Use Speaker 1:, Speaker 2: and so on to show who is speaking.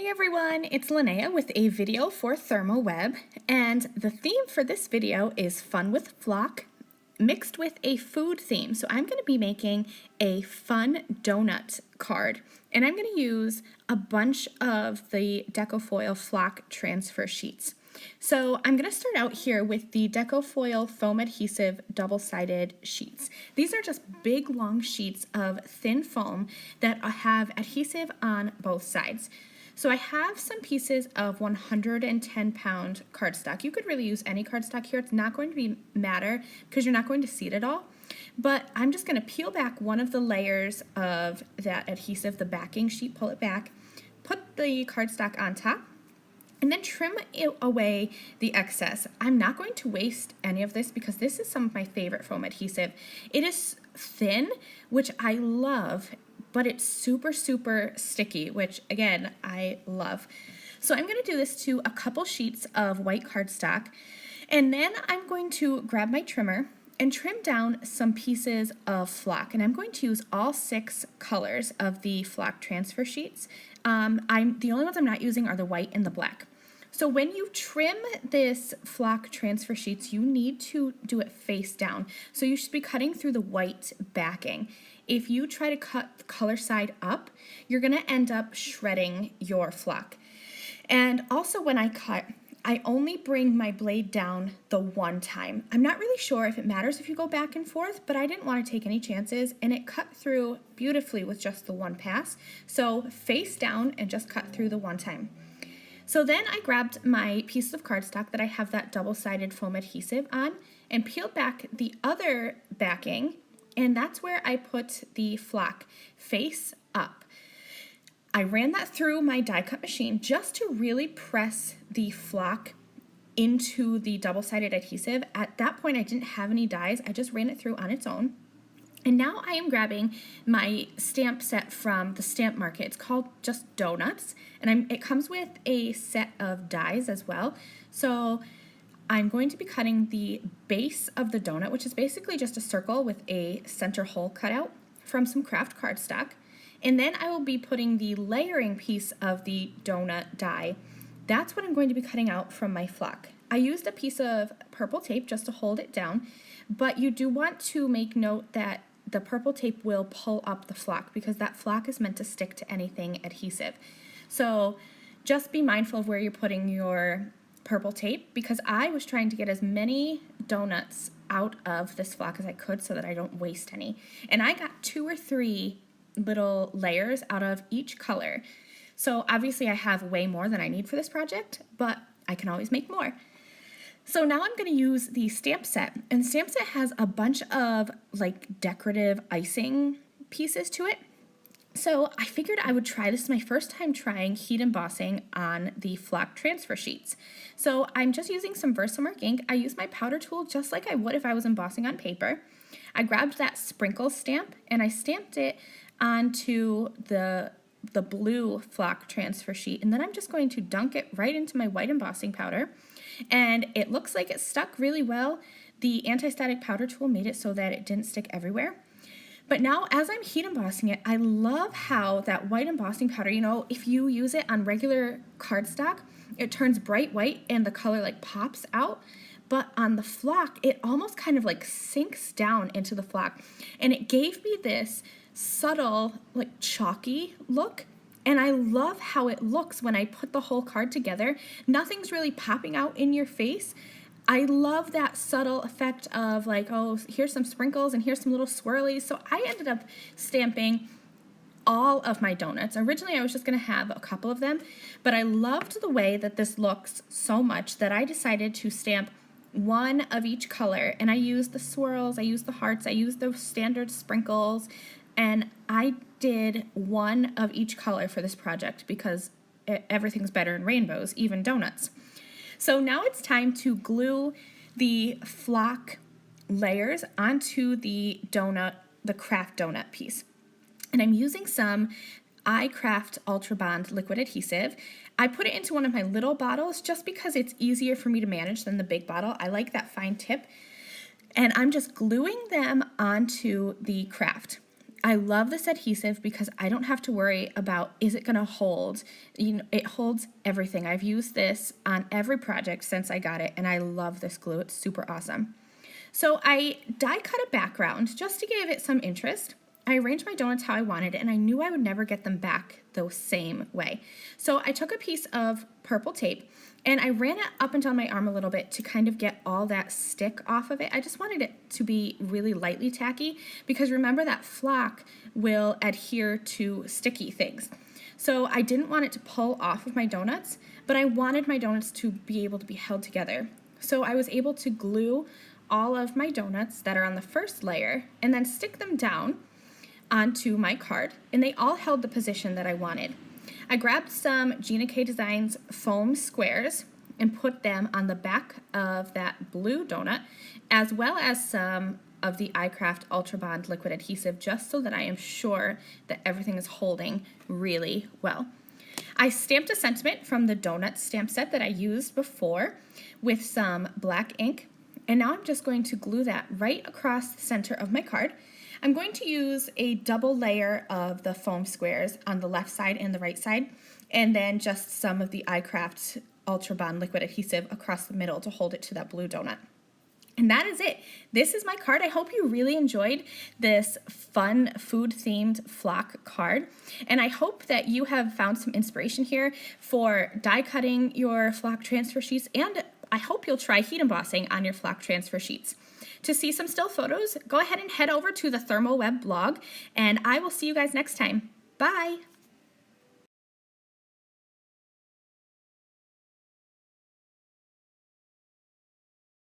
Speaker 1: Hey everyone, it's Lynnea with a video for ThermOWeb, and the theme for this video is fun with flock mixed with a food theme. So I'm going to be making a fun donut card, and I'm going to use a bunch of the Deco foil flock transfer sheets. So I'm going to start out here with the Deco foil foam adhesive double-sided sheets. These are just big long sheets of thin foam that have adhesive on both sides. So I have some pieces of 110-pound cardstock. You could really use any cardstock here. It's not going to matter because you're not going to see it at all. But I'm just going to peel back one of the layers of that adhesive, the backing sheet, pull it back, put the cardstock on top, and then trim away the excess. I'm not going to waste any of this because this is some of my favorite foam adhesive. It is thin, which I love, but it's super, super sticky, which again, I love. So I'm gonna do this to a couple sheets of white cardstock, and then I'm going to grab my trimmer and trim down some pieces of flock, and I'm going to use all 6 colors of the flock transfer sheets. The only ones I'm not using are the white and the black. So when you trim this flock transfer sheets, you need to do it face down. So you should be cutting through the white backing. If you try to cut the color side up, you're gonna end up shredding your flock. And also when I cut, I only bring my blade down the one time. I'm not really sure if it matters if you go back and forth, but I didn't want to take any chances, and it cut through beautifully with just the one pass. So face down and just cut through the one time. So then I grabbed my piece of cardstock that I have that double-sided foam adhesive on and peeled back the other backing, and that's where I put the flock face up. I ran that through my die cut machine just to really press the flock into the double-sided adhesive. At that point I didn't have any dies, I just ran it through on its own. And now I am grabbing my stamp set from the stamp market. It's called just Donuts, and it comes with a set of dies as well. So I'm going to be cutting the base of the donut, which is basically just a circle with a center hole cut out from some craft cardstock. And then I will be putting the layering piece of the donut die. That's what I'm going to be cutting out from my flock. I used a piece of purple tape just to hold it down, but you do want to make note that the purple tape will pull up the flock because that flock is meant to stick to anything adhesive. So just be mindful of where you're putting your purple tape, because I was trying to get as many donuts out of this flock as I could so that I don't waste any. And I got 2 or 3 little layers out of each color. So obviously I have way more than I need for this project, but I can always make more. So now I'm going to use the stamp set, and the stamp set has a bunch of like decorative icing pieces to it. So I figured I would try, this is my first time trying heat embossing on the flock transfer sheets. So I'm just using some Versamark ink. I use my powder tool just like I would if I was embossing on paper. I grabbed that sprinkle stamp and I stamped it onto the blue flock transfer sheet, and then I'm just going to dunk it right into my white embossing powder. And it looks like it stuck really well. The anti-static powder tool made it so that it didn't stick everywhere. But now as I'm heat embossing it, I love how that white embossing powder, you know, if you use it on regular cardstock, it turns bright white and the color like pops out. But on the flock, it almost kind of like sinks down into the flock. And it gave me this subtle, like chalky look. And I love how it looks when I put the whole card together. Nothing's really popping out in your face. I love that subtle effect of like, oh, here's some sprinkles and here's some little swirlies. So I ended up stamping all of my donuts. Originally, I was just going to have a couple of them, but I loved the way that this looks so much that I decided to stamp one of each color. And I used the swirls, I used the hearts, I used the standard sprinkles, and I did one of each color for this project because everything's better in rainbows, even donuts. So now it's time to glue the flock layers onto the donut, the craft donut piece. And I'm using some iCraft Ultra Bond liquid adhesive. I put it into one of my little bottles just because it's easier for me to manage than the big bottle. I like that fine tip. And I'm just gluing them onto the craft. I love this adhesive because I don't have to worry about, is it gonna hold? You know, it holds everything. I've used this on every project since I got it, and I love this glue. It's super awesome. So I die cut a background just to give it some interest. I arranged my donuts how I wanted, and I knew I would never get them back the same way. So I took a piece of purple tape and I ran it up and down my arm a little bit to kind of get all that stick off of it. I just wanted it to be really lightly tacky because remember that flock will adhere to sticky things. So I didn't want it to pull off of my donuts, but I wanted my donuts to be able to be held together. So I was able to glue all of my donuts that are on the first layer and then stick them down onto my card, and they all held the position that I wanted. I grabbed some Gina K Designs foam squares and put them on the back of that blue donut, as well as some of the iCraft Ultra Bond liquid adhesive, just so that I am sure that everything is holding really well. I stamped a sentiment from the donut stamp set that I used before with some black ink, and now I'm just going to glue that right across the center of my card. I'm going to use a double layer of the foam squares on the left side and the right side, and then just some of the iCraft Ultra Bond liquid adhesive across the middle to hold it to that blue donut. And that is it. This is my card. I hope you really enjoyed this fun food-themed flock card. And I hope that you have found some inspiration here for die cutting your flock transfer sheets, and I hope you'll try heat embossing on your flock transfer sheets. To see some still photos, go ahead and head over to the ThermOWeb blog, and I will see you guys next time. Bye!